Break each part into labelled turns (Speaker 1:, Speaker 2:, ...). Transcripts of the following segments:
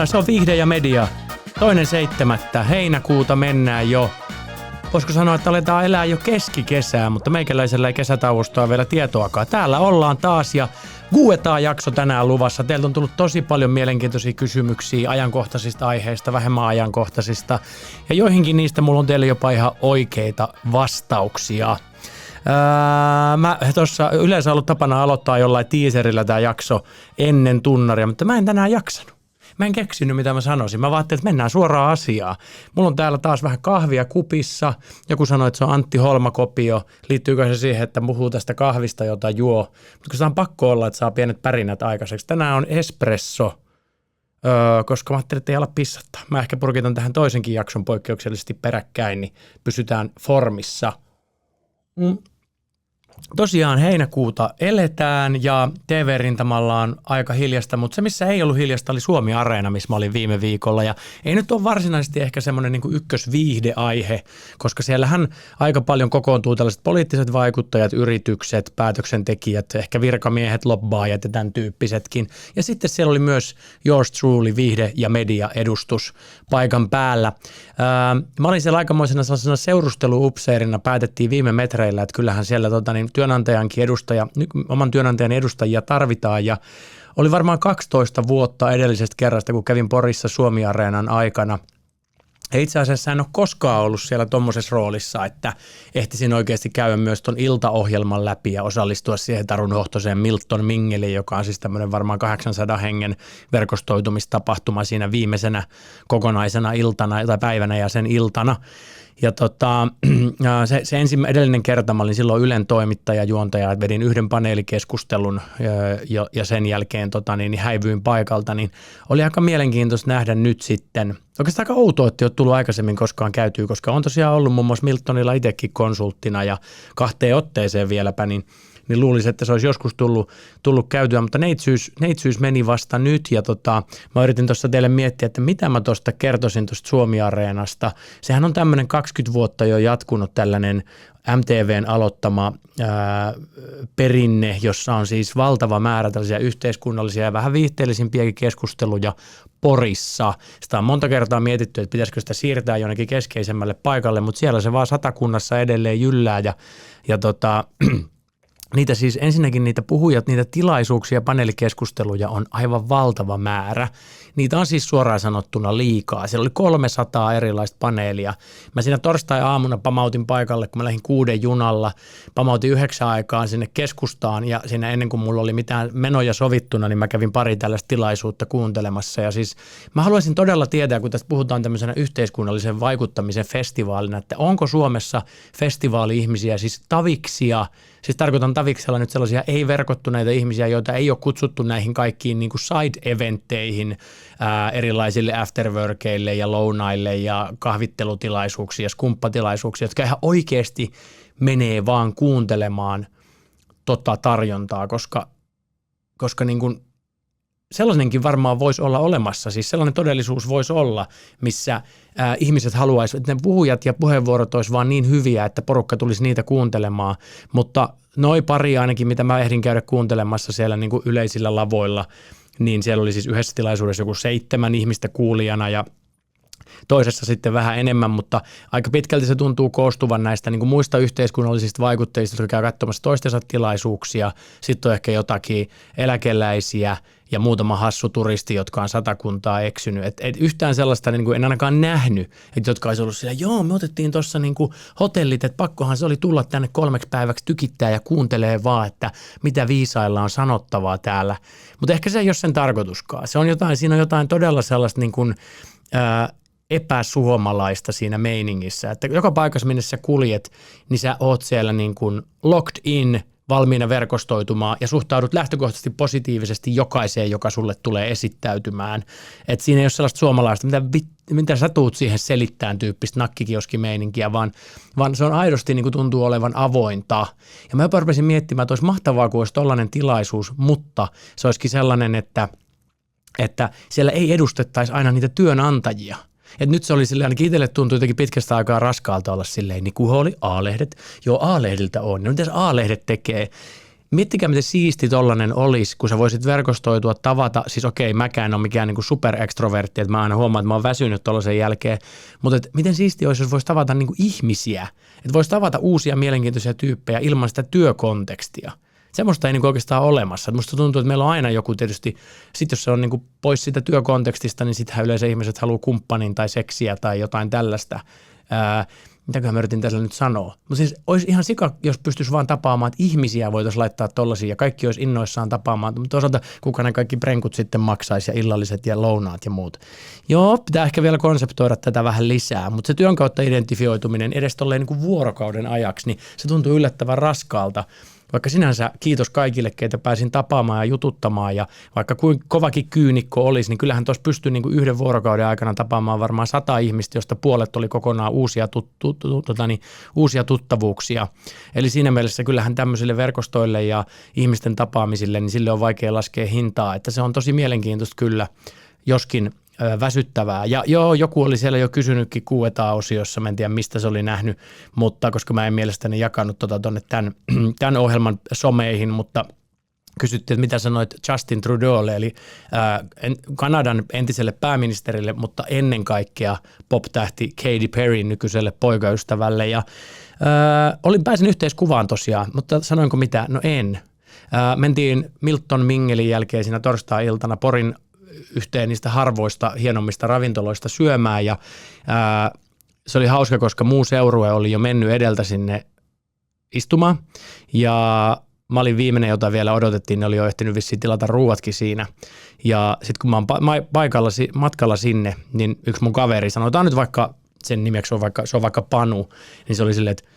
Speaker 1: Se on Viihde ja Media. 2.7. heinäkuuta mennään jo. Voisiko sanoa, että aletaan elää jo keskikesää, mutta meikäläisellä ei kesätauosta vielä tietoakaan. Täällä ollaan taas ja Guetaa-jakso tänään luvassa. Teiltä on tullut tosi paljon mielenkiintoisia kysymyksiä ajankohtaisista aiheista, vähemmän ajankohtaisista. Ja joihinkin niistä mulla on teille jopa ihan oikeita vastauksia. Mä tuossa yleensä ollut tapana aloittaa jollain teaserilla tää jakso ennen tunnaria, mutta mä en tänään jaksanut. Mä en keksinyt, mitä mä sanoisin. Mä ajattelin, että mennään suoraan asiaan. Mulla on täällä taas vähän kahvia kupissa. Joku sanoi, että se on Antti Holma-kopio. Liittyykö se siihen, että puhuu tästä kahvista, jota juo? Mutta se on pakko olla, että saa pienet pärinät aikaiseksi. Tänään on espresso, koska mä ajattelin, että ei ala pissattaa. Mä ehkä purkitan tähän toisenkin jakson poikkeuksellisesti peräkkäin, niin pysytään formissa. Tosiaan heinäkuuta eletään ja TV-rintamalla on aika hiljasta, mutta se missä ei ollut hiljasta oli Suomi-areena, missä mä olin viime viikolla ja ei nyt ole varsinaisesti ehkä semmoinen niin kuin ykkösviihdeaihe, koska siellähän aika paljon kokoontuu tällaiset poliittiset vaikuttajat, yritykset, päätöksentekijät, ehkä virkamiehet, lobbaajat ja tämän tyyppisetkin. Ja sitten siellä oli myös yours truly viihde- ja media-edustus paikan päällä. Mä olin siellä aikamoisena sellaisena seurustelu-upseerina, päätettiin viime metreillä, että kyllähän siellä työnantajankin oman työnantajan edustajia tarvitaan ja oli varmaan 12 vuotta edellisestä kerrasta, kun kävin Porissa Suomi-areenan aikana. Ja itse asiassa en ole koskaan ollut siellä tommosessa roolissa, että ehtisin oikeasti käydä myös ton iltaohjelman läpi ja osallistua siihen Tarun Hohtoseen Milton Mingeliin, joka on siis tämmöinen varmaan 800 hengen verkostoitumistapahtuma siinä viimeisenä kokonaisena iltana tai päivänä ja sen iltana. Ja se edellinen kerta mä olin silloin Ylen toimittaja, juontaja, että vedin yhden paneelikeskustelun ja sen jälkeen häivyin paikalta, niin oli aika mielenkiintoista nähdä nyt sitten. Oikeastaan aika outoa, että ei ole tullut aikaisemmin koskaan käytyä, koska on tosiaan ollut muun muassa Miltonilla itsekin konsulttina ja 2 otteeseen vieläpä, niin luulisin, että se olisi joskus tullut käytyä, mutta neitsyys meni vasta nyt ja mä yritin tuossa teille miettiä, että mitä mä tuosta kertoisin tuosta Suomi-areenasta. Sehän on tämmöinen 20 vuotta jo jatkunut tällainen MTVn aloittama perinne, jossa on siis valtava määrä tällaisia yhteiskunnallisia ja vähän viihteellisimpiäkin keskusteluja Porissa. Sitä on monta kertaa mietitty, että pitäisikö sitä siirtää jonnekin keskeisemmälle paikalle, mutta siellä se vaan Satakunnassa edelleen jyllää ja niitä siis ensinnäkin niitä puhujat, niitä tilaisuuksia, paneelikeskusteluja on aivan valtava määrä. Niitä on siis suoraan sanottuna liikaa. Siellä oli 300 erilaista paneelia. Mä siinä torstai-aamuna pamautin paikalle, kun mä lähdin 6 junalla. Pamautin 9 aikaan sinne keskustaan ja siinä ennen kuin mulla oli mitään menoja sovittuna, niin mä kävin pari tällaista tilaisuutta kuuntelemassa. Ja siis mä haluaisin todella tietää, kun tästä puhutaan tämmöisenä yhteiskunnallisen vaikuttamisen festivaalina, että onko Suomessa festivaali-ihmisiä, siis taviksia, siis tarkoitan taviksella nyt sellaisia ei-verkottuneita ihmisiä, joita ei ole kutsuttu näihin kaikkiin niin kuin side-eventteihin, erilaisille afterworkeille ja lounaille ja kahvittelutilaisuuksia ja skumppatilaisuuksia, jotka ihan oikeasti menee vaan kuuntelemaan tarjontaa, koska niin kuin sellainenkin varmaan voisi olla olemassa, siis sellainen todellisuus voisi olla, missä ihmiset haluaisivat, että ne puhujat ja puheenvuorot olisi vaan niin hyviä, että porukka tulisi niitä kuuntelemaan, mutta noi pari ainakin, mitä mä ehdin käydä kuuntelemassa siellä niin kuin yleisillä lavoilla, niin siellä oli siis yhdessä tilaisuudessa joku 7 ihmistä kuulijana ja toisessa sitten vähän enemmän, mutta aika pitkälti se tuntuu koostuvan näistä niin kuin muista yhteiskunnallisista vaikutteista, jotka käy katsomassa toistensa tilaisuuksia. Sitten on ehkä jotakin eläkeläisiä ja muutama hassu turisti, jotka on Satakuntaa eksynyt. Et yhtään sellaista niin kuin en ainakaan nähnyt, että jotka olisi ollut siellä, joo, me otettiin tuossa niin kuin hotellit, että pakkohan se oli tulla tänne 3 päiväksi tykittää ja kuuntelee vaan, että mitä viisailla on sanottavaa täällä. Mutta ehkä se ei ole sen tarkoituskaan. Siinä on jotain todella sellaista niin kuin, epäsuomalaista siinä meiningissä, että joka paikassa, minne sä kuljet, niin sä oot siellä niin kuin locked in, valmiina verkostoitumaan ja suhtaudut lähtökohtaisesti positiivisesti jokaiseen, joka sulle tulee esittäytymään. Että siinä ei ole sellaista suomalaista, mitä sä tuut siihen selittämään tyyppistä nakkikioskimeininkiä, vaan se on aidosti niin kuin tuntuu olevan avointa. Ja mä jopa rupesin miettimään, että olisi mahtavaa, kun olisi tollainen tilaisuus, mutta se olisikin sellainen, että siellä ei edustettaisi aina niitä työnantajia. Et nyt se oli silleen, ainakin itselle tuntui jotenkin pitkästä aikaa raskaalta olla silleen, niin kun oli A-lehdet, joo A-lehdiltä on, no mitäs A-lehdet tekee? Miettikää, miten siisti tollainen olisi, kun sä voisit verkostoitua, tavata, siis okei, mäkään ole mikään niinku superekstrovertti, että mä aina huomaan, että mä oon väsynyt tollaisen jälkeen, mutta miten siisti olisi, jos voisi tavata niinku ihmisiä, että voisi tavata uusia mielenkiintoisia tyyppejä ilman sitä työkontekstia. Semmoista ei niinku oikeastaan ole olemassa. Musta tuntuu, että meillä on aina joku tietysti, sit jos se on niinku pois siitä työkontekstista, niin sittenhän yleensä ihmiset haluaa kumppanin tai seksiä tai jotain tällaista. Mitäköhän mä yritin tässä nyt sanoa. Mutta siis olisi ihan sika, jos pystyisi vaan tapaamaan, että ihmisiä voitaisiin laittaa tollaisia ja kaikki olisi innoissaan tapaamaan. Mutta toisaalta kuka ne kaikki prenkut sitten maksaisi ja illalliset ja lounaat ja muut. Joo, pitää ehkä vielä konseptoida tätä vähän lisää, mutta se työn kautta identifioituminen edes tolleen niin kuin vuorokauden ajaksi, niin se tuntuu yllättävän raskaalta. Vaikka sinänsä kiitos kaikille, keitä pääsin tapaamaan ja jututtamaan ja vaikka kuin kovakin kyynikko olisi, niin kyllähän tuossa pystyi niin kuin yhden vuorokauden aikana tapaamaan varmaan 100 ihmistä, josta puolet oli kokonaan uusia tuttavuuksia. Eli siinä mielessä kyllähän tämmöisille verkostoille ja ihmisten tapaamisille, niin sille on vaikea laskea hintaa, että se on tosi mielenkiintoista kyllä, joskin väsyttävää. Ja joo, joku oli siellä jo kysynytkin Q&A-osiossa, mä en tiedä mistä se oli nähnyt, mutta koska mä en mielestäni jakanut tuonne tämän ohjelman someihin, mutta kysyttiin, että mitä sanoit Justin Trudeaulle, eli Kanadan entiselle pääministerille, mutta ennen kaikkea pop-tähti Katy Perryn nykyiselle poikaystävälle. Ja pääsin yhteiskuvaan tosiaan, mutta sanoinko mitä? No en. Mentiin Milton Mingelin jälkeen siinä torstai-iltana Porin yhteen niistä harvoista hienommista ravintoloista syömään ja se oli hauska, koska muu seurue oli jo mennyt edeltä sinne istumaan ja mä olin viimeinen, jota vielä odotettiin, ne oli jo ehtinyt vissiin tilata ruuatkin siinä ja sitten kun mä oon matkalla sinne, niin yksi mun kaveri sanoi, otetaan nyt vaikka sen nimeksi se on vaikka Panu, niin se oli silleen, että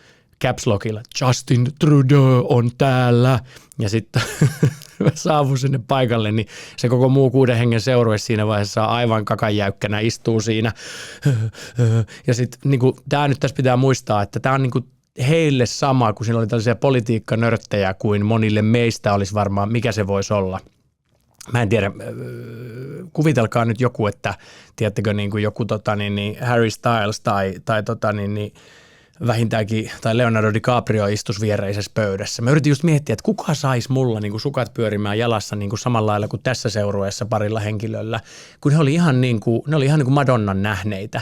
Speaker 1: caps lockilla, Justin Trudeau on täällä ja sitten mä saavun sinne paikalle, niin se koko muu 6 hengen seurue siinä vaiheessa aivan kakanjäykkänä istuu siinä. Ja sitten niinku, tämä nyt tässä pitää muistaa, että tämä on niinku heille sama, kun siinä oli tällaisia politiikkanörttejä kuin monille meistä olisi varmaan, mikä se voisi olla. Mä en tiedä, kuvitelkaa nyt joku, että tiedättekö niin kuin joku Harry Styles tai vähintäänkin, tai Leonardo DiCaprio istus viereisessä pöydässä. Mä yritin just miettiä, että kuka saisi mulla niin kuin sukat pyörimään jalassa niin kuin samalla lailla kuin tässä seurueessa parilla henkilöllä, kun ne oli ihan niin kuin Madonnan nähneitä.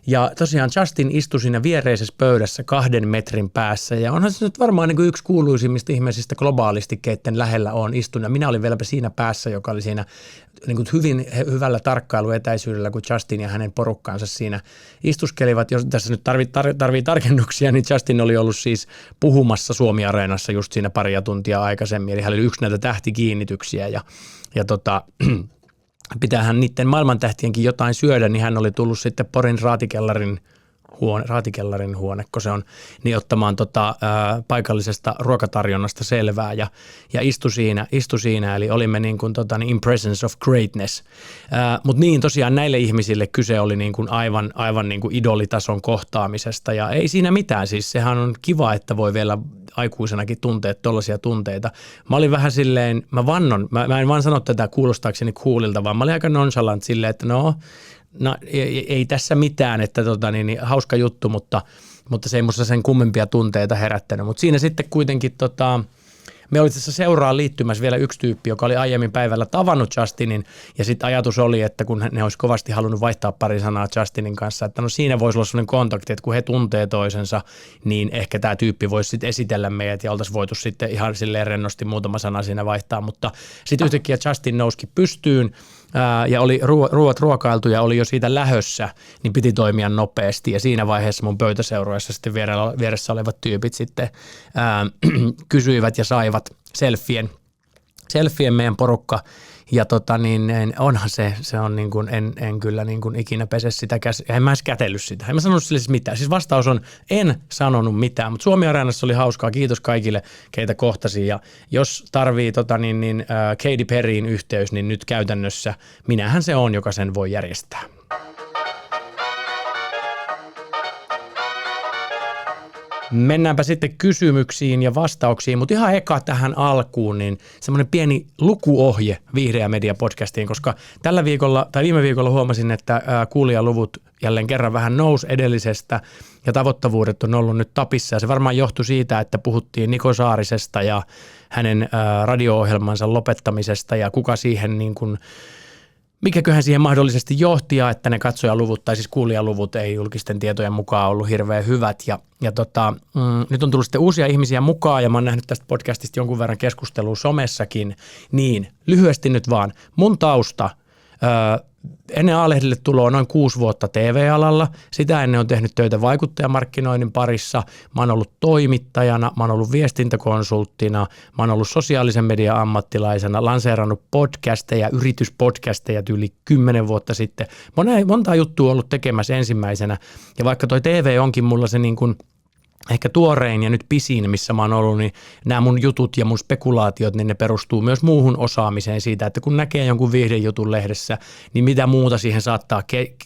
Speaker 1: Ja tosiaan Justin istui siinä viereisessä pöydässä 2 metrin päässä ja onhan se nyt varmaan niin kuin yksi kuuluisimmista ihmisistä globaalisti, keitten lähellä on istunut. Ja minä olin vieläpä siinä päässä, joka oli siinä niin kuin hyvin hyvällä tarkkailuetäisyydellä, kun Justin ja hänen porukkaansa siinä istuskelivat. Jos tässä nyt tarvii tarkennuksia, niin Justin oli ollut siis puhumassa Suomi-areenassa just siinä paria tuntia aikaisemmin. Eli hän oli yksi näitä tähtikiinnityksiä ja pitäähän niiden maailmantähtienkin jotain syödä, niin hän oli tullut sitten Porin raatikellarin huonekko se on, niin ottamaan paikallisesta ruokatarjonnasta selvää ja istui siinä, eli olimme niin kuin in presence of greatness. Mutta niin tosiaan näille ihmisille kyse oli niin kuin aivan niin kuin idolitason kohtaamisesta ja ei siinä mitään, siis sehän on kiva, että voi vielä aikuisenakin tuntea tollaisia tunteita. Mä olin vähän silleen, mä en vaan sano tätä kuulostaakseni coolilta, vaan mä olin aika nonchalant silleen, että no ei tässä mitään, että hauska juttu, mutta se ei musta sen kummempia tunteita herättänyt. Mutta siinä sitten kuitenkin me oli tässä seuraan liittymässä vielä yksi tyyppi, joka oli aiemmin päivällä tavannut Justinin, ja sitten ajatus oli, että kun ne olisi kovasti halunnut vaihtaa pari sanaa Justinin kanssa, että no siinä voisi olla sellainen kontakti, että kun he tuntee toisensa, niin ehkä tämä tyyppi voisi sitten esitellä meidät, ja oltaisiin voitu sitten ihan silleen rennosti muutama sana siinä vaihtaa, mutta sitten yhtäkkiä Justin nousikin pystyyn, ja oli ruuat ruokailtu ja oli jo siitä lähössä, niin piti toimia nopeasti. Ja siinä vaiheessa mun pöytäseurueessa sitten vieressä olevat tyypit sitten kysyivät ja saivat selfien meidän porukka. Ja onhan se on niin kuin, en kyllä niin kuin ikinä pese sitä en mä edes kätellyt sitä. En mä sanonut sille mitään. Siis vastaus on, en sanonut mitään, mutta Suomi-areenassa oli hauskaa. Kiitos kaikille, keitä kohtasin. Ja jos tarvii Katy Perryin yhteys, niin nyt käytännössä minähän se on, joka sen voi järjestää. Mennäänpä sitten kysymyksiin ja vastauksiin, mutta ihan eka tähän alkuun, niin semmoinen pieni lukuohje Viihde & Media podcastiin, koska tällä viikolla tai viime viikolla huomasin, että kuulijaluvut jälleen kerran vähän nousi edellisestä ja tavoittavuudet on ollut nyt tapissa ja se varmaan johtui siitä, että puhuttiin Niko Saarisesta ja hänen radio-ohjelmansa lopettamisesta ja kuka siihen niin kuin mikäköhän siihen mahdollisesti johti, että ne katsojaluvut tai siis kuulijaluvut ei julkisten tietojen mukaan ollut hirveän hyvät. Ja nyt on tullut sitten uusia ihmisiä mukaan ja mä oon nähnyt tästä podcastista jonkun verran keskustelua somessakin. Niin, lyhyesti nyt vaan. Mun tausta ennen A-lehdille tuloa noin 6 vuotta TV-alalla. Sitä ennen on tehnyt töitä vaikuttajamarkkinoinnin parissa. Mä oon ollut toimittajana, mä oon ollut viestintäkonsulttina, mä oon ollut sosiaalisen median ammattilaisena, lanseerannut podcasteja, yrityspodcasteja yli 10 vuotta sitten. Monta juttua ollut tekemässä ensimmäisenä. Ja vaikka toi TV onkin mulla se niin kuin ehkä tuorein ja nyt pisin, missä mä oon ollut, niin nämä mun jutut ja mun spekulaatiot, niin ne perustuu myös muuhun osaamiseen siitä, että kun näkee jonkun viihdejutun lehdessä, niin mitä muuta siihen saattaa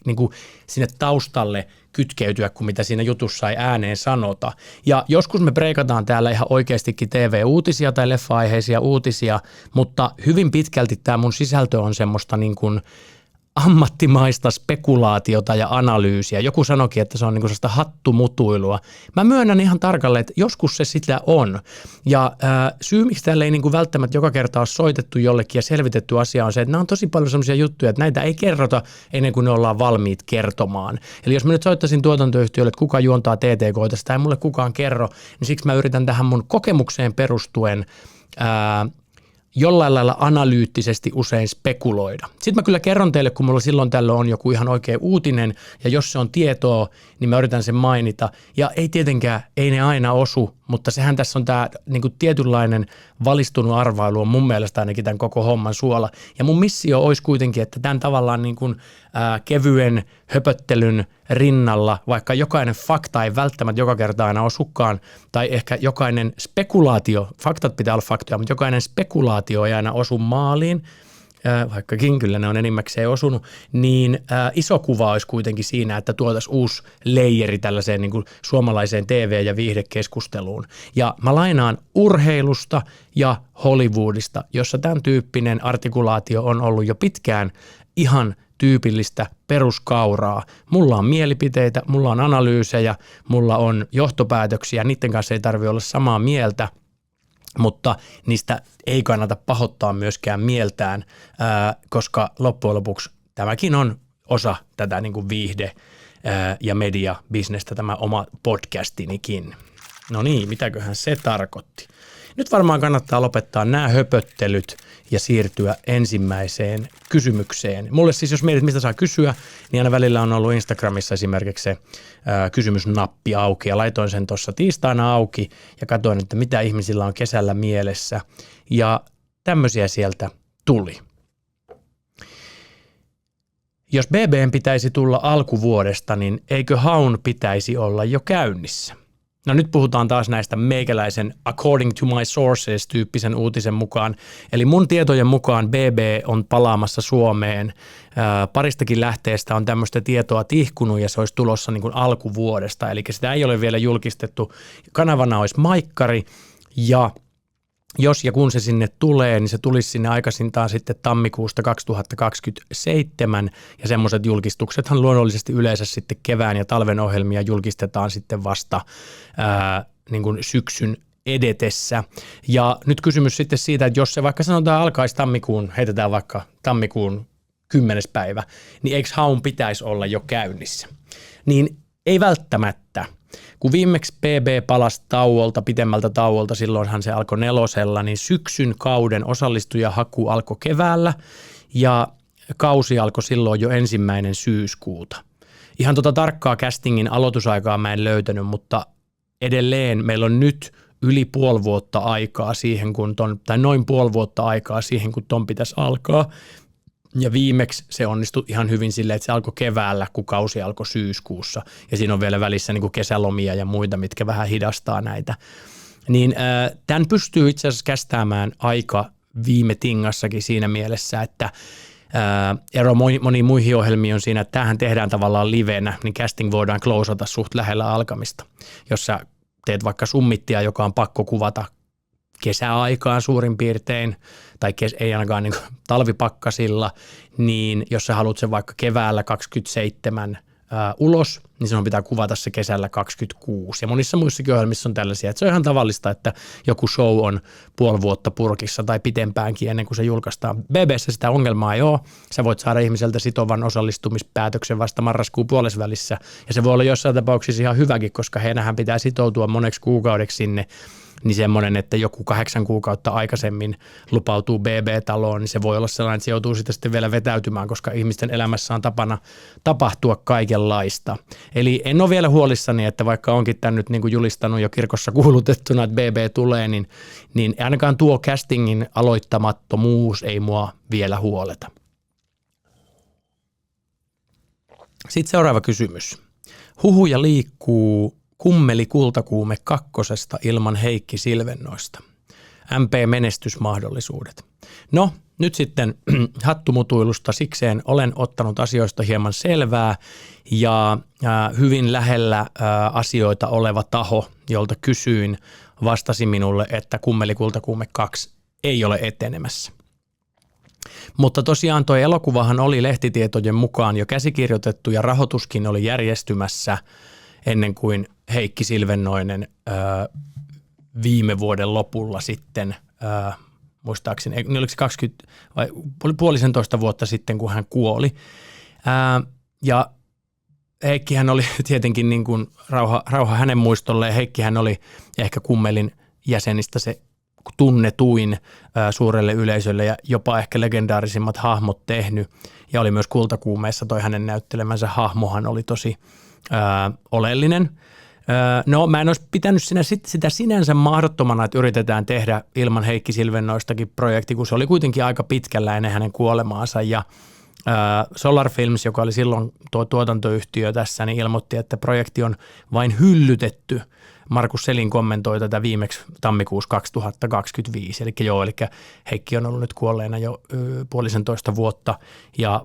Speaker 1: niin kuin sinne taustalle kytkeytyä, kuin mitä siinä jutussa ei ääneen sanota. Ja joskus me breikataan täällä ihan oikeastikin TV-uutisia tai leffa-aiheisia uutisia, mutta hyvin pitkälti tämä mun sisältö on semmoista niin kuin ammattimaista spekulaatiota ja analyysiä. Joku sanoikin, että se on niin kuin sellaista hattumutuilua. Mä myönnän ihan tarkalleen, että joskus se sitä on. Ja syy, miksi täällä ei niin kuin välttämättä joka kerta ole soitettu jollekin ja selvitetty asia on se, että nämä on tosi paljon sellaisia juttuja, että näitä ei kerrota ennen kuin ne ollaan valmiit kertomaan. Eli jos mä nyt soittaisin tuotantoyhtiölle, että kuka juontaa TTK:ta, sitä ei mulle kukaan kerro, niin siksi mä yritän tähän mun kokemukseen perustuen jollain lailla analyyttisesti usein spekuloida. Sitten mä kyllä kerron teille, kun mulla silloin tällöin on joku ihan oikea uutinen, ja jos se on tietoa, niin mä yritän sen mainita. Ja ei tietenkään, ei ne aina osu, mutta sehän tässä on tämä niin kuin tietynlainen valistunut arvailu on mun mielestä ainakin tämän koko homman suola. Ja mun missio olisi kuitenkin, että tämän tavallaan niin kuin, kevyen höpöttelyn rinnalla, vaikka jokainen fakta ei välttämättä joka kerta aina osukaan, tai ehkä jokainen spekulaatio, faktat pitää olla faktoja, mutta jokainen spekulaatio ei aina osu maaliin, vaikkakin kyllä ne on enimmäkseen osunut, niin iso kuva olisi kuitenkin siinä, että tuotaisiin uusi leijeri tällaiseen niin kuin suomalaiseen TV- ja viihdekeskusteluun. Ja mä lainaan urheilusta ja Hollywoodista, jossa tämän tyyppinen artikulaatio on ollut jo pitkään ihan tyypillistä peruskauraa. Mulla on mielipiteitä, mulla on analyysejä, mulla on johtopäätöksiä, niiden kanssa ei tarvitse olla samaa mieltä, mutta niistä ei kannata pahoittaa myöskään mieltään, koska loppujen lopuksi tämäkin on osa tätä niin kuin viihde- ja media-bisnestä, tämä oma podcastinikin. No niin, mitäköhän se tarkoitti? Nyt varmaan kannattaa lopettaa nämä höpöttelyt ja siirtyä ensimmäiseen kysymykseen. Mulle siis, jos mietit, mistä saa kysyä, niin aina välillä on ollut Instagramissa esimerkiksi se kysymysnappi auki ja laitoin sen tuossa tiistaina auki ja katsoin, että mitä ihmisillä on kesällä mielessä ja tämmöisiä sieltä tuli. Jos BB:n pitäisi tulla alkuvuodesta, niin eikö haun pitäisi olla jo käynnissä? No nyt puhutaan taas näistä meikäläisen according to my sources -tyyppisen uutisen mukaan. Eli mun tietojen mukaan BB on palaamassa Suomeen. Paristakin lähteestä on tämmöistä tietoa tihkunut ja se olisi tulossa niin kuin alkuvuodesta. Eli sitä ei ole vielä julkistettu. Kanavana olisi Maikkari ja jos ja kun se sinne tulee, niin se tulisi sinne aikaisintaan sitten tammikuusta 2027 ja semmoiset julkistuksethan luonnollisesti yleensä sitten kevään ja talven ohjelmia julkistetaan sitten vasta niin kuin syksyn edetessä. Ja nyt kysymys sitten siitä, että jos se vaikka sanotaan alkaisi tammikuun, heitetään vaikka tammikuun 10. päivä, niin eikö haun pitäisi olla jo käynnissä? Niin ei välttämättä. Kun viimeksi BB palasi tauolta, pitemmältä tauolta, silloinhan se alkoi 4, niin syksyn kauden osallistujahaku alkoi keväällä ja kausi alkoi silloin jo 1. syyskuuta. Ihan tarkkaa castingin aloitusaikaa mä en löytänyt, mutta edelleen meillä on nyt yli puoli vuotta aikaa siihen, tai noin puoli vuotta aikaa siihen, kun ton pitäisi alkaa. Ja viimeksi se onnistui ihan hyvin silleen, että se alkoi keväällä, kun kausi alkoi syyskuussa. Ja siinä on vielä välissä niin kuin kesälomia ja muita, mitkä vähän hidastaa näitä. Niin tämän pystyy itse asiassa kästäämään aika viime tingassakin siinä mielessä, että ero moniin muihin ohjelmiin on siinä, että tämähän tehdään tavallaan livenä, niin casting voidaan closata suht lähellä alkamista. Jos sä teet vaikka summittia, joka on pakko kuvata kesäaikaan suurin piirtein, tai ei ainakaan niin talvipakkasilla, niin jos sä haluat sen vaikka keväällä 27 ulos, niin sinun pitää kuvata se kesällä 26. Ja monissa muissakin ohjelmissa on tällaisia, että se on ihan tavallista, että joku show on puoli vuotta purkissa tai pitempäänkin ennen kuin se julkaistaan. BB:ssä sitä ongelmaa ei ole. Sä voit saada ihmiseltä sitovan osallistumispäätöksen vasta marraskuun puolesvälissä. Ja se voi olla jossain tapauksessa ihan hyväkin, koska heidänhän pitää sitoutua moneksi kuukaudeksi sinne. Niin semmoinen, että joku 8 kuukautta aikaisemmin lupautuu BB-taloon, niin se voi olla sellainen, että se joutuu sitä sitten vielä vetäytymään, koska ihmisten elämässä on tapana tapahtua kaikenlaista. Eli en ole vielä huolissani, että vaikka onkin tämän nyt niin kuin julistanut jo kirkossa kuulutettuna, että BB tulee, niin ainakaan tuo castingin aloittamattomuus ei mua vielä huoleta. Sitten seuraava kysymys. Huhuja liikkuu Kummeli kultakuume kakkosesta ilman Heikki Silvennoista. MP-menestysmahdollisuudet. No, nyt sitten hattumutuilusta sikseen olen ottanut asioista hieman selvää ja hyvin lähellä asioita oleva taho, jolta kysyin, vastasi minulle, että Kummeli kultakuume 2 ei ole etenemässä. Mutta tosiaan tuo elokuvahan oli lehtitietojen mukaan jo käsikirjoitettu ja rahoituskin oli järjestymässä ennen kuin Heikki Silvennoinen viime vuoden lopulla sitten, muistaakseni, oliko se 20 vai puolisentoista vuotta sitten, kun hän kuoli. Ja Heikkihän oli tietenkin niin kuin rauha hänen muistolleen. Heikkihän oli ehkä Kummelin jäsenistä se tunnetuin suurelle yleisölle ja jopa ehkä legendaarisimmat hahmot tehnyt. Ja oli myös Kultakuumeessa toi hänen näyttelemänsä hahmohan oli tosi oleellinen. No mä en olisi pitänyt sitä sinänsä mahdottomana, että yritetään tehdä ilman Heikki Silvennoistakin projekti, kun se oli kuitenkin aika pitkällä ennen hänen kuolemaansa ja Solar Films, joka oli silloin tuo tuotantoyhtiö tässä, niin ilmoitti, että projekti on vain hyllytetty. Markus Selin kommentoi tätä viimeksi tammikuussa 2025, eli Heikki on ollut nyt kuolleena jo puolisentoista vuotta ja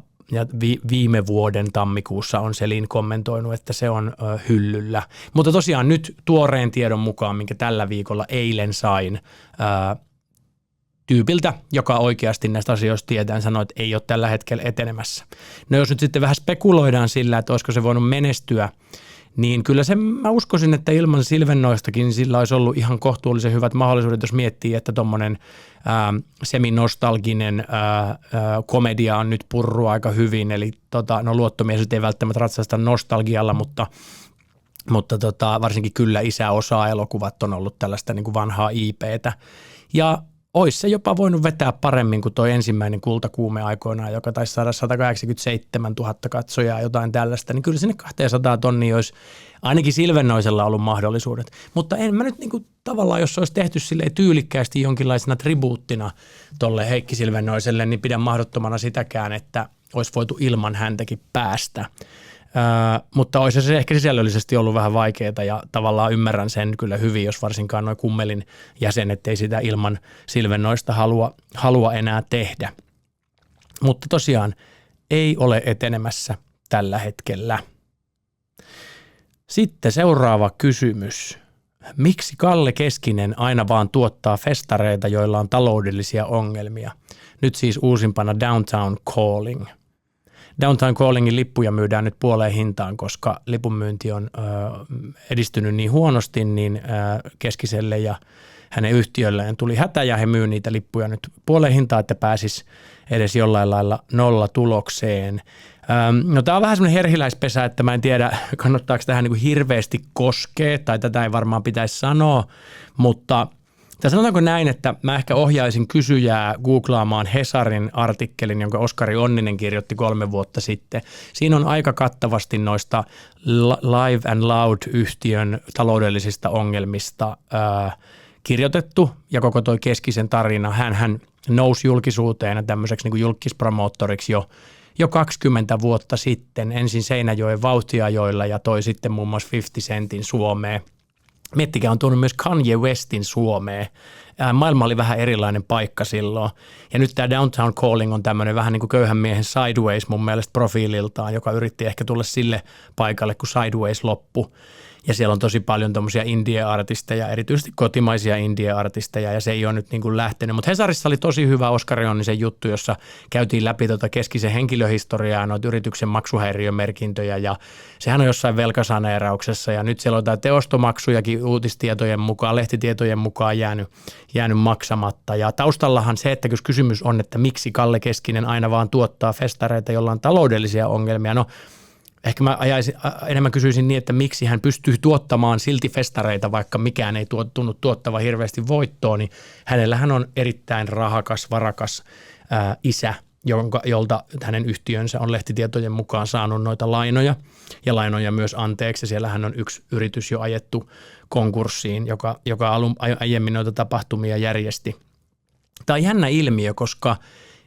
Speaker 1: viime vuoden tammikuussa on Selin kommentoinut, että se on hyllyllä. Mutta tosiaan nyt tuoreen tiedon mukaan, minkä tällä viikolla eilen sain tyypiltä, joka oikeasti näistä asioista tietää, sanoi, että ei ole tällä hetkellä etenemässä. No jos nyt sitten vähän spekuloidaan sillä, että olisiko se voinut menestyä, niin kyllä mä uskoisin, että ilman Silvennoistakin sillä olisi ollut ihan kohtuullisen hyvät mahdollisuudet, jos miettii, että tuommoinen seminostalginen komedia on nyt purru aika hyvin, eli luottomies ei välttämättä ratsasta nostalgialla, mutta varsinkin Kyllä isä osaa elokuvat on ollut tällaista niin kuin vanhaa IP:tä, ja olisi se jopa voinut vetää paremmin kuin tuo ensimmäinen Kultakuume aikoinaan, joka taisi saada 187 000 katsojaa, jotain tällaista, niin kyllä sinne 200 tonnia olisi ainakin Silvennoisella ollut mahdollisuudet. Mutta en mä nyt niin kuin, tavallaan, jos se olisi tehty silleen tyylikkäästi jonkinlaisena tribuuttina tolle Heikki Silvennoiselle, niin pidän mahdottomana sitäkään, että olisi voitu ilman häntäkin päästä. Mutta olisi se ehkä sisällöllisesti ollut vähän vaikeaa ja tavallaan ymmärrän sen kyllä hyvin, jos varsinkaan nuo Kummelin jäsenet ei sitä ilman Silvennoista halua enää tehdä. Mutta tosiaan ei ole etenemässä tällä hetkellä. Sitten seuraava kysymys. Miksi Kalle Keskinen aina vaan tuottaa festareita, joilla on taloudellisia ongelmia? Nyt siis uusimpana Downtown Calling. Downtown Callingin lippuja myydään nyt puoleen hintaan, koska lipunmyynti on edistynyt niin huonosti, niin Keskiselle ja hänen yhtiölleen tuli hätä ja he myy niitä lippuja nyt puoleen hintaan, että pääsisi edes jollain lailla nollatulokseen. No tämä on vähän semmoinen herhiläispesä, että mä en tiedä kannattaako tähän niin kuin hirveästi koskea tai tätä ei varmaan pitäisi sanoa, mutta sanotaanko näin, että mä ehkä ohjaisin kysyjää googlaamaan Hesarin artikkelin, jonka Oskari Onninen kirjoitti 3 vuotta sitten. Siinä on aika kattavasti noista Live and Loud-yhtiön taloudellisista ongelmista kirjoitettu ja koko toi Keskisen tarina. Hän nousi julkisuuteen tämmöiseksi niin kuin julkispromoottoriksi jo 20 vuotta sitten, ensin Seinäjoen vauhtiajoilla ja toi sitten muun muassa 50 Centin Suomeen. Miettikää, on tuonut myös Kanye Westin Suomeen. Maailma oli vähän erilainen paikka silloin. Ja nyt tämä Downtown Calling on tämmöinen vähän niin kuin köyhän miehen Sideways mun mielestä profiililtaan, joka yritti ehkä tulla sille paikalle, kun Sideways loppui. Ja siellä on tosi paljon tommosia indie-artisteja, erityisesti kotimaisia indie-artisteja, ja se ei ole nyt niin kuin lähtenyt. Mutta Hesarissa oli tosi hyvä Oskari Onnisen juttu, jossa käytiin läpi Keskisen henkilöhistoriaa ja noita yrityksen maksuhäiriömerkintöjä, ja sehän on jossain velkasaneerauksessa, ja nyt siellä on jotain teostomaksujakin uutistietojen mukaan, lehtitietojen mukaan jäänyt maksamatta. Ja taustallahan se, että kysymys on, että miksi Kalle Keskinen aina vaan tuottaa festareita, jolla on taloudellisia ongelmia. No, ehkä mä enemmän kysyisin niin, että miksi hän pystyy tuottamaan silti festareita, vaikka mikään ei tunnu tuottava hirveästi voittoa, niin hänellähän on erittäin rahakas, varakas isä, jolta hänen yhtiönsä on lehtitietojen mukaan saanut noita lainoja ja lainoja myös anteeksi. Siellähän on yksi yritys jo ajettu konkurssiin, joka aiemmin noita tapahtumia järjesti. Tämä on jännä ilmiö, koska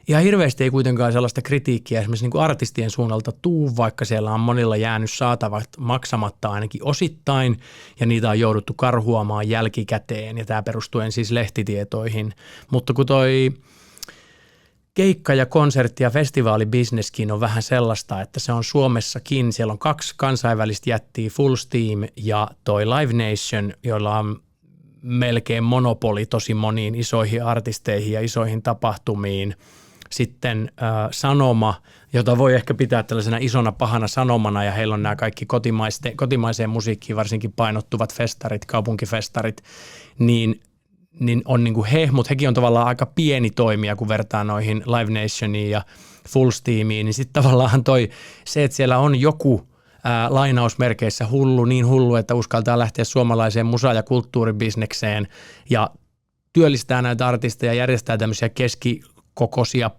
Speaker 1: ihan hirveästi ei kuitenkaan sellaista kritiikkiä esimerkiksi niin kuin artistien suunnalta tuu, vaikka siellä on monilla jäänyt saatavat maksamatta ainakin osittain, ja niitä on jouduttu karhuamaan jälkikäteen, ja tämä perustuen siis lehtitietoihin. Mutta kun toi keikka- ja konsertti- ja festivaalibisneskin on vähän sellaista, että se on Suomessakin, siellä on 2 kansainvälistä jättiä, Full Steam ja toi Live Nation, joilla on melkein monopoli tosi moniin isoihin artisteihin ja isoihin tapahtumiin. Sitten Sanoma, jota voi ehkä pitää tällaisena isona pahana sanomana, ja heillä on nämä kaikki kotimaiseen musiikkiin varsinkin painottuvat festarit, kaupunkifestarit, niin on niin kuin mutta hekin on tavallaan aika pieni toimija, kun vertaa noihin Live Nationiin ja Full Steamiin, niin sitten tavallaan se, että siellä on joku lainausmerkeissä niin hullu, että uskaltaa lähteä suomalaiseen musa- ja kulttuuribisnekseen ja työllistää näitä artisteja, järjestää tämmöisiä keskikokoisia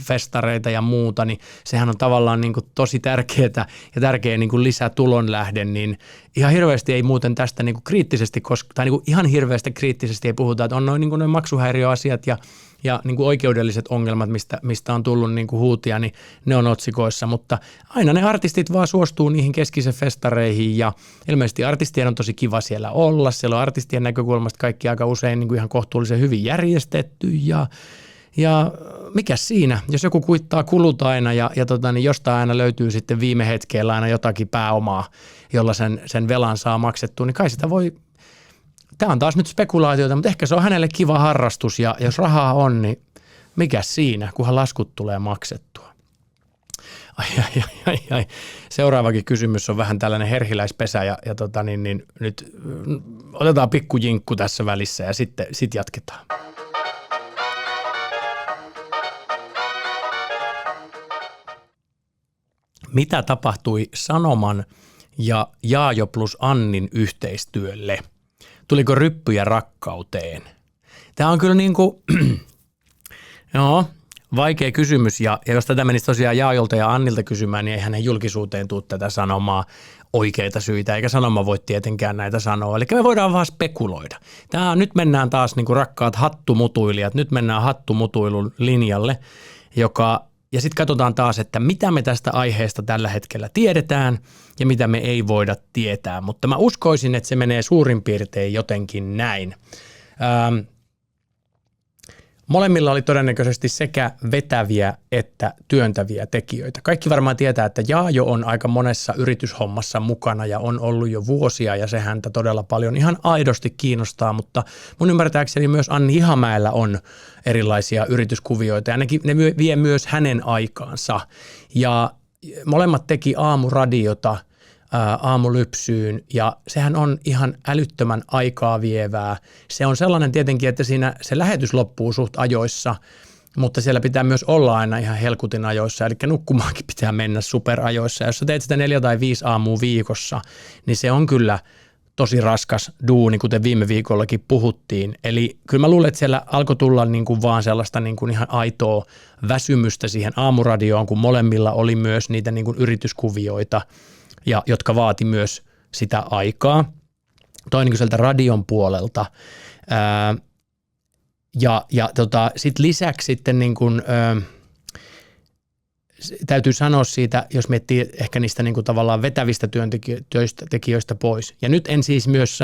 Speaker 1: festareita ja muuta, niin sehän on tavallaan niin kuin tosi tärkeää ja tärkeä niin kuin lisätulonlähde, niin ihan hirveästi ei muuten tästä niin kuin kriittisesti, tai niin kuin ihan hirveästi kriittisesti ei puhuta, että on noin niin kuin noin maksuhäiriöasiat ja niin kuin oikeudelliset ongelmat, mistä on tullut niin kuin huutia, niin ne on otsikoissa, mutta aina ne artistit vaan suostuu niihin Keskisen festareihin, ja ilmeisesti artistien on tosi kiva siellä olla, siellä on artistien näkökulmasta kaikki aika usein niin kuin ihan kohtuullisen hyvin järjestetty, ja mikä siinä, jos joku kuittaa kulut aina ja niin jostain aina löytyy sitten viime hetkellä aina jotakin pääomaa, jolla sen velan saa maksettua, niin kai sitä voi, tämä on taas nyt spekulaatiota, mutta ehkä se on hänelle kiva harrastus, ja jos rahaa on, niin mikä siinä, kunhan laskut tulee maksettua. Ai. Seuraavakin kysymys on vähän tällainen herhiläispesä, ja nyt otetaan pikku jinkku tässä välissä ja sitten jatketaan. Mitä tapahtui Sanoman ja Jaajo plus Annin yhteistyölle? Tuliko ryppyjä rakkauteen? Tämä on kyllä niin kuin, vaikea kysymys, ja jos tätä menisi tosiaan Jaajolta ja Annilta kysymään, niin eihän he julkisuuteen tule tätä sanomaa oikeita syitä, eikä Sanoma voi tietenkään näitä sanoa. Eli me voidaan vaan spekuloida. Nyt mennään taas niin kuin rakkaat hattumutuilijat, nyt mennään hattumutuilun linjalle, ja sitten katsotaan taas, että mitä me tästä aiheesta tällä hetkellä tiedetään ja mitä me ei voida tietää. Mutta mä uskoisin, että se menee suurin piirtein jotenkin näin. Molemmilla oli todennäköisesti sekä vetäviä että työntäviä tekijöitä. Kaikki varmaan tietää, että Jaajo on aika monessa yrityshommassa mukana ja on ollut jo vuosia, ja se häntä todella paljon ihan aidosti kiinnostaa, mutta mun ymmärtääkseni myös Anni Ihamäellä on erilaisia yrityskuvioita, ja ne vie myös hänen aikaansa. Ja molemmat teki aamuradiota aamulypsyyn, ja sehän on ihan älyttömän aikaa vievää. Se on sellainen tietenkin, että siinä se lähetys loppuu suht ajoissa, mutta siellä pitää myös olla aina ihan helkutin ajoissa, eli nukkumaankin pitää mennä superajoissa. Ja jos sä teet sitä 4 tai 5 aamua viikossa, niin se on kyllä tosi raskas duuni, kuten viime viikollakin puhuttiin. Eli kyllä mä luulen, että siellä alkoi tulla niin kuin vaan sellaista niin kuin ihan aitoa väsymystä siihen aamuradioon, kun molemmilla oli myös niitä niin kuin yrityskuvioita, ja jotka vaati myös sitä aikaa. Toinen sieltä radion puolelta. Sitten lisäksi sitten niin kuin, täytyy sanoa siitä, jos miettii ehkä niistä niin kuin tavallaan vetävistä työntekijöistä pois. Ja nyt en siis myös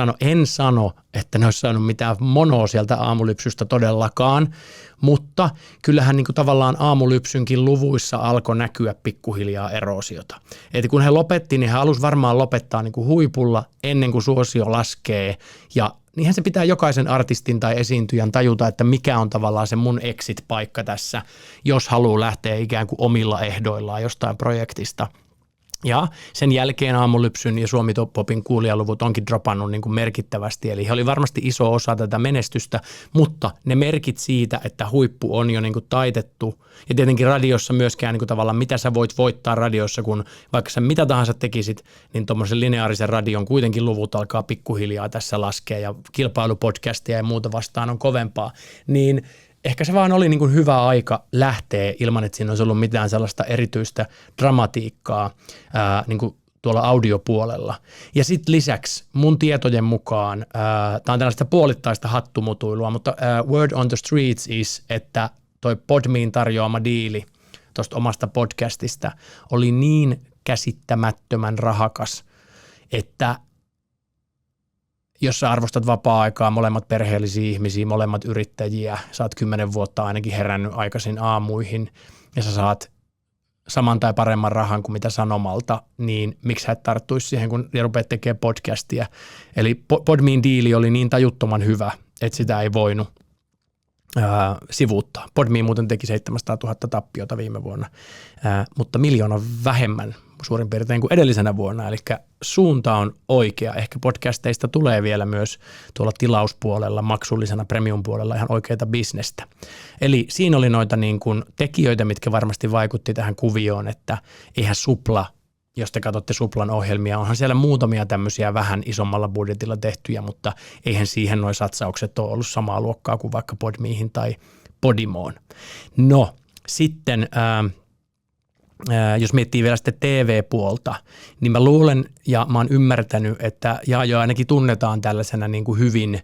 Speaker 1: sano, että ne olisi saanut mitään monoa sieltä Aamulypsystä todellakaan, mutta kyllähän niin kuin tavallaan Aamulypsynkin luvuissa alkoi näkyä pikkuhiljaa eroosiota. Että kun he lopetti, niin he halusi varmaan lopettaa niin kuin huipulla ennen kuin suosio laskee ja niinhän se pitää jokaisen artistin tai esiintyjän tajuta, että mikä on tavallaan se mun exit-paikka tässä, jos haluaa lähteä ikään kuin omilla ehdoillaan jostain projektista. Ja sen jälkeen Aamulypsyn ja Suomi Top Popin kuulijaluvut onkin dropannut niin kuin merkittävästi, eli he oli varmasti iso osa tätä menestystä, mutta ne merkit siitä, että huippu on jo niin kuin taitettu, ja tietenkin radiossa myöskään niin kuin tavallaan mitä sä voit voittaa radiossa, kun vaikka sä mitä tahansa tekisit, niin tuommoisen lineaarisen radion kuitenkin luvut alkaa pikkuhiljaa tässä laskea, ja kilpailupodcastia ja muuta vastaan on kovempaa, niin ehkä se vaan oli niin kuin hyvä aika lähteä ilman, että siinä olisi ollut mitään sellaista erityistä dramatiikkaa niin kuin tuolla audiopuolella. Ja sitten lisäksi mun tietojen mukaan, tämä on tällaista puolittaista hattumutuilua, mutta word on the streets is, että toi Podmein tarjoama diili tuosta omasta podcastista oli niin käsittämättömän rahakas, että jos sä arvostat vapaa-aikaa, molemmat perheellisiä ihmisiä, molemmat yrittäjiä, sä oot 10 vuotta ainakin herännyt aikaisin aamuihin ja sä saat saman tai paremman rahan kuin mitä Sanomalta, niin miksi sä et tarttuisi siihen, kun rupeat tekemään podcastia. Eli Podmein diili oli niin tajuttoman hyvä, että sitä ei voinut sivuuttaa. Podme muuten teki 700 000 tappiota viime vuonna, mutta 1 000 000 vähemmän suurin piirtein kuin edellisenä vuonna, eli suunta on oikea. Ehkä podcasteista tulee vielä myös tuolla tilauspuolella, maksullisena premium-puolella ihan oikeita bisnestä. Eli siinä oli noita niin kuin tekijöitä, mitkä varmasti vaikutti tähän kuvioon, että eihän Supla, jos te katsotte Suplan ohjelmia, onhan siellä muutamia tämmöisiä vähän isommalla budjetilla tehtyjä, mutta eihän siihen nuo satsaukset ole ollut samaa luokkaa kuin vaikka Podmeihin tai Podimoon. No, sitten jos miettii vielä sitten TV-puolta, niin mä luulen ja mä oon ymmärtänyt, että Jaajo ainakin tunnetaan tällaisena niin kuin hyvin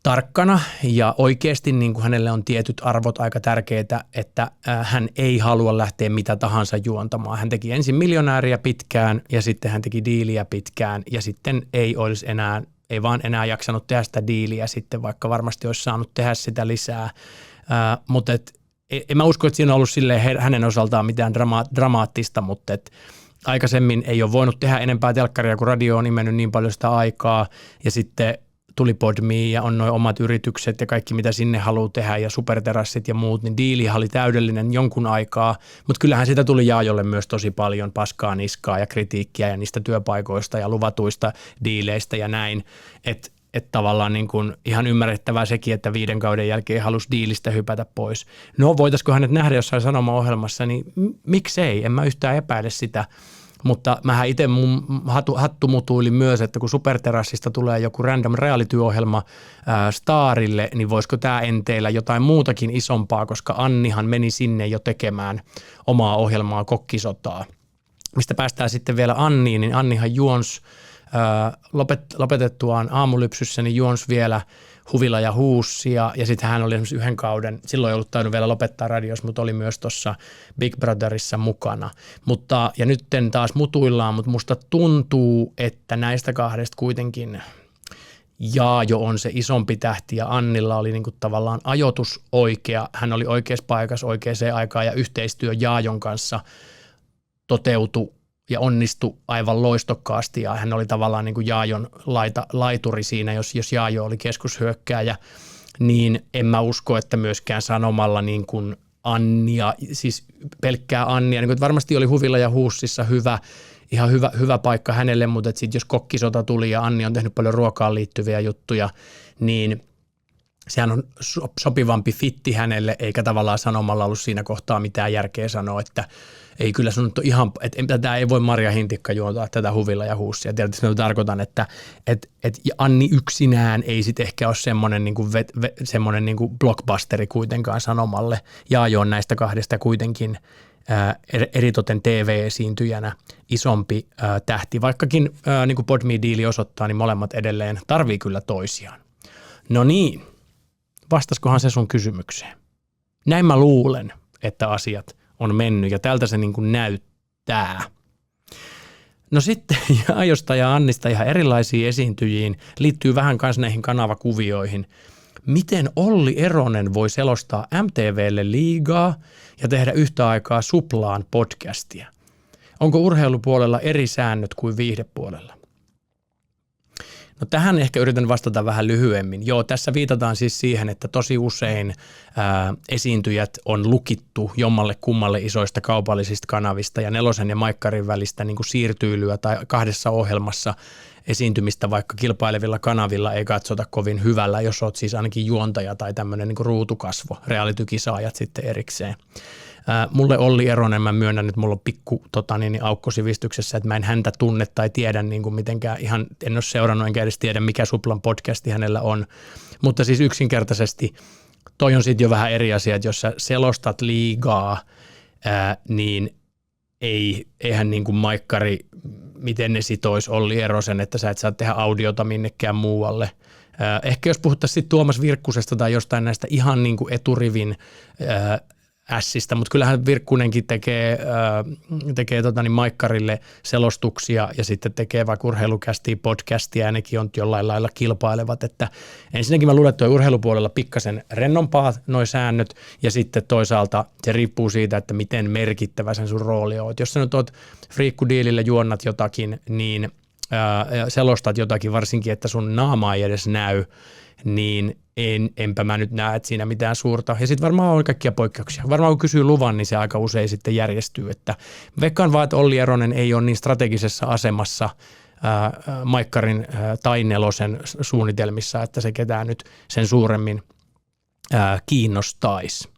Speaker 1: tarkkana ja oikeasti niin kuin hänelle on tietyt arvot aika tärkeitä, että hän ei halua lähteä mitä tahansa juontamaan. Hän teki ensin Miljonääriä pitkään ja sitten hän teki Diiliä pitkään ja sitten ei vaan enää jaksanut tehdä sitä diiliä sitten, vaikka varmasti olisi saanut tehdä sitä lisää, mutta en mä usko, että siinä on ollut silleen hänen osaltaan mitään dramaattista, mutta aikaisemmin ei ole voinut tehdä enempää telkkaria, kun radio on imennyt niin paljon sitä aikaa ja sitten tuli Podme ja on nuo omat yritykset ja kaikki mitä sinne haluaa tehdä ja superterassit ja muut, niin diilihan oli täydellinen jonkun aikaa, mutta kyllähän sitä tuli Jaajolle myös tosi paljon paskaa, niskaa ja kritiikkiä ja niistä työpaikoista ja luvatuista diileistä ja näin, että tavallaan niin kuin ihan ymmärrettävää sekin, että 5 kauden jälkeen halusi diilistä hypätä pois. No voitaisiko hänet nähdä jossain Sanoma-ohjelmassa, niin miksei, en mä yhtään epäile sitä. Mutta mähän itse mun hattumutuilin myös, että kun Superterassista tulee joku random reality-ohjelma Starille, niin voisiko tämä enteillä jotain muutakin isompaa, koska Annihan meni sinne jo tekemään omaa ohjelmaa Kokkisotaa. Mistä päästään sitten vielä Anniin, niin Annihan juonsi lopetettuaan Aamulypsyssä, niin juonsi vielä Huvila ja Huussia, ja sitten hän oli esimerkiksi 1 kauden, silloin ei ollut tainnut vielä lopettaa radiossa, mutta oli myös tuossa Big Brotherissa mukana. Ja nyt taas mutuillaan, mutta musta tuntuu, että näistä 2 kuitenkin Jaajo on se isompi tähti, ja Annilla oli niinku tavallaan ajoitus oikea. Hän oli oikeassa paikassa oikeaan aikaan, ja yhteistyö Jaajon kanssa toteutui ja onnistui aivan loistokkaasti ja hän oli tavallaan niin kuin Jaajon laituri siinä, jos Jaajo oli keskushyökkääjä, niin en mä usko, että myöskään Sanomalla niin kuin Annia, siis pelkkää Annia, niin kuin varmasti oli Huvilla ja Huussissa ihan hyvä paikka hänelle, mutta sitten jos Kokkisota tuli ja Anni on tehnyt paljon ruokaan liittyviä juttuja, niin sehän on sopivampi fitti hänelle, eikä tavallaan Sanomalla ollut siinä kohtaa mitään järkeä sanoa, että ei kyllä sun nyt ihan, että tätä ei voi Marja Hintikka juontaa tätä Huvilla ja Huussia. Tietysti mä tarkoitan, että Anni yksinään ei sitten ehkä ole semmoinen niin kuin blockbusteri kuitenkaan Sanomalle. Jaajo on näistä 2 kuitenkin eritoten TV-esiintyjänä isompi tähti. Vaikkakin niin kuin Podme-diili osoittaa, niin molemmat edelleen tarvii kyllä toisiaan. No niin, vastaskohan se sun kysymykseen? Näin mä luulen, että asiat on mennyt ja tältä se niin kuin näyttää. No sitten Jaajosta ja Annista ihan erilaisiin esiintyjiin liittyy vähän myös näihin kanavakuvioihin. Miten Olli Eronen voi selostaa MTVlle liigaa ja tehdä yhtä aikaa Suplaan podcastia? Onko urheilupuolella eri säännöt kuin viihdepuolella? No tähän ehkä yritän vastata vähän lyhyemmin. Joo, tässä viitataan siis siihen, että tosi usein esiintyjät on lukittu jommalle kummalle isoista kaupallisista kanavista ja Nelosen ja Maikkarin välistä niin kuin siirtyilyä tai kahdessa ohjelmassa esiintymistä vaikka kilpailevilla kanavilla ei katsota kovin hyvällä, jos olet siis ainakin juontaja tai tämmöinen niin kuin ruutukasvo, reality-kisaajat sitten erikseen. Mulle Olli Eronen, mä myönnän, että mulla on pikku aukko sivistyksessä, että mä en häntä tunne tai tiedä niin kuin mitenkään ihan, en ole seurannut enkä edes tiedä, mikä Suplan podcasti hänellä on. Mutta siis yksinkertaisesti toi on sitten jo vähän eri asia, että jos sä selostat liigaa, niin eihän niin kuin Maikkari, miten ne sitoisi Olli Erosen, että sä et saa tehdä audiota minnekään muualle. Ehkä jos puhuttaisiin Tuomas Virkkusesta tai jostain näistä ihan niin kuin eturivin ässistä, mutta kyllähän Virkkunenkin tekee Maikkarille selostuksia ja sitten tekee vaikka urheilukästiä, podcastia ja nekin on jollain lailla kilpailevat, että ensinnäkin mä luulen, että toi urheilupuolella pikkasen rennompaa noi säännöt ja sitten toisaalta se riippuu siitä, että miten merkittävä sen sun rooli on. Jos sä nyt oot friikkudiilillä juonnat jotakin, niin selostat jotakin, varsinkin, että sun naama ei edes näy, niin enpä mä nyt näe, että siinä mitään suurta. Ja sitten varmaan on kaikkia poikkeuksia. Varmaan kun kysyy luvan, niin se aika usein sitten järjestyy. Että veikkaan vaan, että Olli Eronen ei ole niin strategisessa asemassa Maikkarin tai Nelosen suunnitelmissa, että se ketään nyt sen suuremmin kiinnostaisi.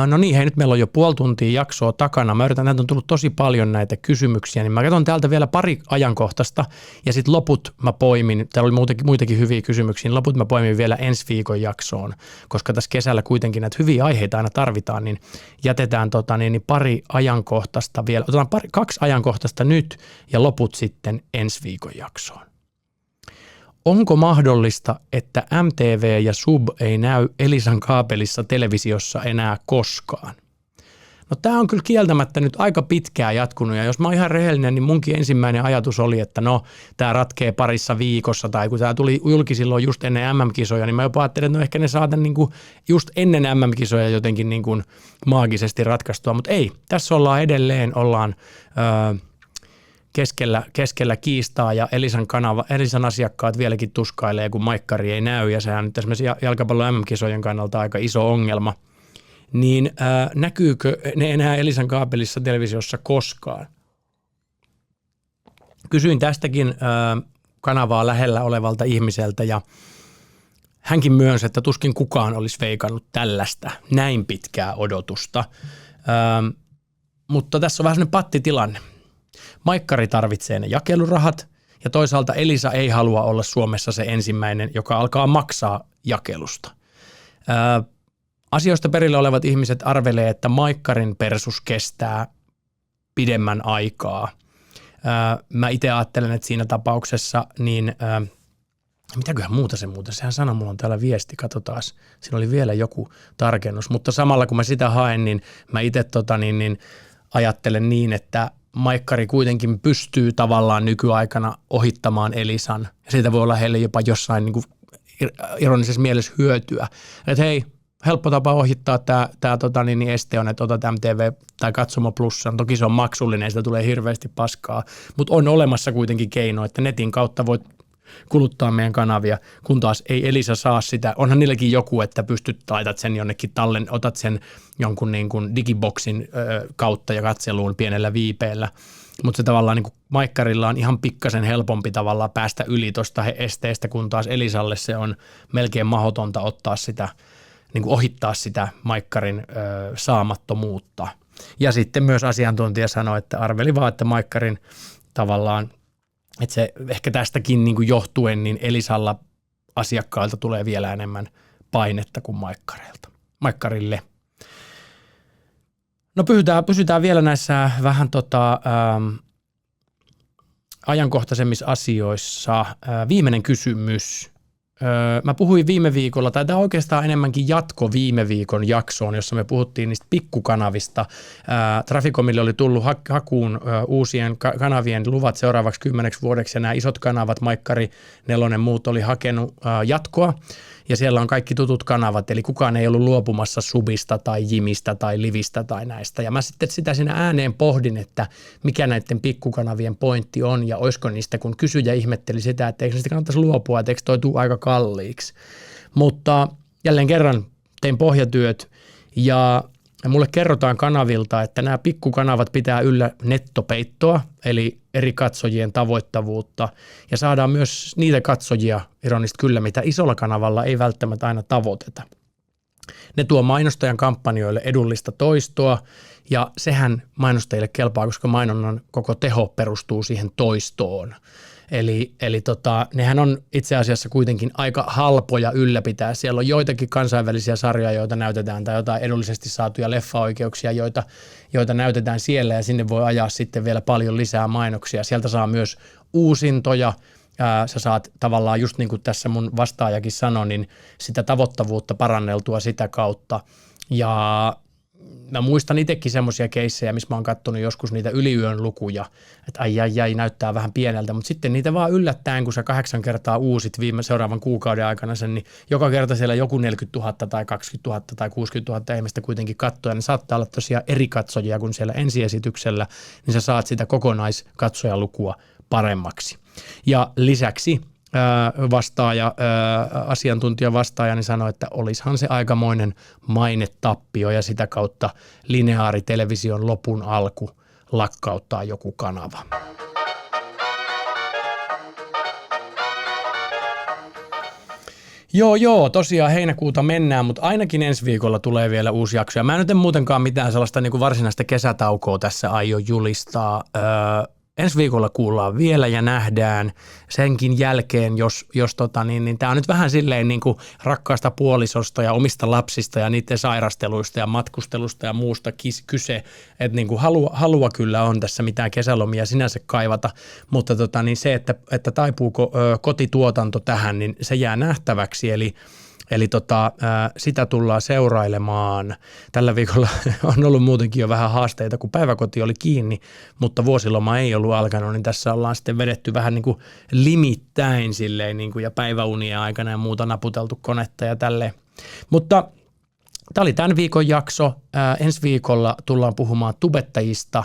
Speaker 1: No niin, hei, nyt meillä on jo puoli tuntia jaksoa takana. Mä yritän, näitä on tullut tosi paljon näitä kysymyksiä, niin mä katson täältä vielä pari ajankohtaista ja sitten loput mä poimin, täällä oli muitakin hyviä kysymyksiä, niin loput mä poimin vielä ensi viikon jaksoon, koska tässä kesällä kuitenkin näitä hyviä aiheita aina tarvitaan, niin jätetään pari ajankohtaista vielä, otetaan kaksi ajankohtaista nyt ja loput sitten ensi viikon jaksoon. Onko mahdollista, että MTV ja Sub ei näy Elisan kaapelissa televisiossa enää koskaan? No tämä on kyllä kieltämättä nyt aika pitkään jatkunut ja jos mä oon ihan rehellinen, niin munkin ensimmäinen ajatus oli, että no tämä ratkee parissa viikossa tai kun tämä tuli julki silloin just ennen MM-kisoja, niin mä jopa ajattelin, että no ehkä ne saatan niinku just ennen MM-kisoja jotenkin niinku maagisesti ratkaistua, mutta ei, tässä ollaan edelleen, keskellä kiistaa ja Elisan asiakkaat vieläkin tuskailee, kun Maikkari ei näy ja sehän nyt esimerkiksi jalkapallon MM-kisojen kannalta aika iso ongelma. Niin näkyykö ne enää Elisan kaapelissa televisiossa koskaan? Kysyin tästäkin kanavaa lähellä olevalta ihmiseltä ja hänkin myönsi, että tuskin kukaan olisi veikannut tällaista näin pitkää odotusta. Mutta tässä on vähän sellainen pattitilanne. Maikkari tarvitsee ne jakelurahat ja toisaalta Elisa ei halua olla Suomessa se ensimmäinen, joka alkaa maksaa jakelusta. Asioista perillä olevat ihmiset arvelee, että Maikkarin persus kestää pidemmän aikaa. Mä itse ajattelen, että siinä tapauksessa niin mitäköhän muuta se muuten? Sehän sanoi, mulla on täällä viesti, katsotaan. Siinä oli vielä joku tarkennus, mutta samalla kun mä sitä haen, niin mä itse ajattelen niin, että Maikkari kuitenkin pystyy tavallaan nykyaikana ohittamaan Elisan ja siitä voi olla heille jopa jossain niin kuin ironisessa mielessä hyötyä. Että hei, helppo tapa ohittaa tämä este on, että otat MTV tai Katsomo Plussan. Toki se on maksullinen, sitä tulee hirveästi paskaa, mutta on olemassa kuitenkin keino, että netin kautta voit kuluttaa meidän kanavia, kun taas ei Elisa saa sitä. Onhan niilläkin joku, että pystyt, laitat sen jonnekin otat sen jonkun niin kuin digiboksin kautta ja katseluun pienellä viipeellä. Mutta se tavallaan niin kuin Maikkarilla on ihan pikkasen helpompi tavallaan päästä yli tuosta esteestä, kun taas Elisalle se on melkein mahdotonta ottaa sitä, niin kuin ohittaa sitä Maikkarin saamattomuutta. Ja sitten myös asiantuntija sanoi, että arveli vaan, että Maikkarin tavallaan että se ehkä tästäkin niin kuin johtuen, niin Elisalla asiakkailta tulee vielä enemmän painetta kuin Maikkarille. No pysytään vielä näissä vähän ajankohtaisemmissa asioissa. Viimeinen kysymys. Mä puhuin viime viikolla, tai tämä oikeastaan enemmänkin jatko viime viikon jaksoon, jossa me puhuttiin niistä pikkukanavista. Traficomille oli tullut hakuun uusien kanavien luvat seuraavaksi 10 vuodeksi, ja nämä isot kanavat, Maikkari, Nelonen, muut oli hakenut jatkoa, ja siellä on kaikki tutut kanavat, eli kukaan ei ollut luopumassa Subista tai Jimistä tai Livistä tai näistä. Ja mä sitten sitä siinä ääneen pohdin, että mikä näiden pikkukanavien pointti on, ja olisiko niistä, kun kysyjä ihmetteli sitä, että eikö niistä kannattaisi luopua, että eikö toi tule aika kalliiksi. Mutta jälleen kerran tein pohjatyöt, ja mulle kerrotaan kanavilta, että nämä pikkukanavat pitää yllä nettopeittoa, eli eri katsojien tavoittavuutta, ja saadaan myös niitä katsojia, ironista kyllä, mitä isolla kanavalla ei välttämättä aina tavoiteta. Ne tuo mainostajan kampanjoille edullista toistoa, ja sehän mainostajille kelpaa, koska mainonnan koko teho perustuu siihen toistoon. Eli nehän on itse asiassa kuitenkin aika halpoja ylläpitää. Siellä on joitakin kansainvälisiä sarjoja, joita näytetään, tai jotain edullisesti saatuja leffaoikeuksia, joita näytetään siellä, ja sinne voi ajaa sitten vielä paljon lisää mainoksia. Sieltä saa myös uusintoja. Sä saat tavallaan, just niin kuin tässä mun vastaajakin sanoi, niin sitä tavoittavuutta paranneltua sitä kautta. Ja mä muistan itsekin semmoisia keissejä, missä mä oon katsonut joskus niitä yliyön lukuja, että ai, näyttää vähän pieneltä, mutta sitten niitä vaan yllättäen, kun sä 8 kertaa uusit seuraavan kuukauden aikana sen, niin joka kerta siellä joku 40 000 tai 20 000 tai 60 000 ihmistä kuitenkin katsoo, ja ne saattaa olla tosiaan eri katsojia kuin siellä ensiesityksellä, niin sä saat sitä kokonaiskatsojalukua paremmaksi. Ja lisäksi asiantuntija vastaajani sanoi, että olisihan se aikamoinen mainetappio ja sitä kautta lineaaritelevision lopun alku lakkauttaa joku kanava. Joo, tosiaan heinäkuuta mennään, mutta ainakin ensi viikolla tulee vielä uusi jakso. Ja mä en muutenkaan mitään sellaista niin kuin varsinaista kesätaukoa tässä aio julistaa. Ensi viikolla kuullaan vielä ja nähdään senkin jälkeen, jos tämä on nyt vähän silleen niin kuin rakkaasta puolisosta ja omista lapsista ja niiden sairasteluista ja matkustelusta ja muusta kyse, että niin kuin halua kyllä on tässä mitään kesälomia sinänsä kaivata, mutta se, että taipuuko kotituotanto tähän, niin se jää nähtäväksi, Eli sitä tullaan seurailemaan. Tällä viikolla on ollut muutenkin jo vähän haasteita, kun päiväkoti oli kiinni, mutta vuosiloma ei ollut alkanut, niin tässä ollaan sitten vedetty vähän niin kuin limittäin silleen niin kuin ja päiväunien aikana ja muuta naputeltu konetta ja tälleen. Mutta tämä oli tämän viikon jakso. Ensi viikolla tullaan puhumaan tubettajista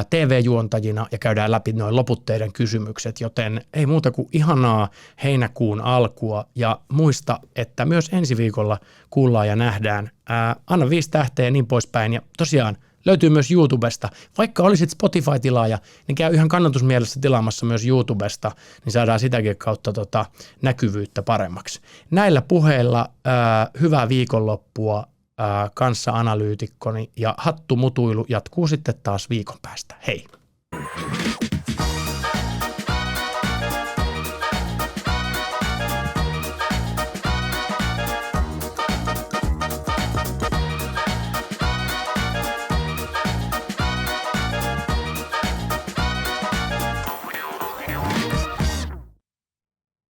Speaker 1: TV-juontajina ja käydään läpi noin loput teidän kysymykset, joten ei muuta kuin ihanaa heinäkuun alkua ja muista, että myös ensi viikolla kuullaan ja nähdään. Anna 5 tähteä ja niin poispäin ja tosiaan löytyy myös YouTubesta. Vaikka olisit Spotify-tilaaja, niin käy ihan kannatusmielessä tilaamassa myös YouTubesta, niin saadaan sitäkin kautta näkyvyyttä paremmaksi. Näillä puheilla hyvää viikonloppua. Kanssa-analyytikkoni ja hattumutuilu jatkuu sitten taas viikon päästä. Hei!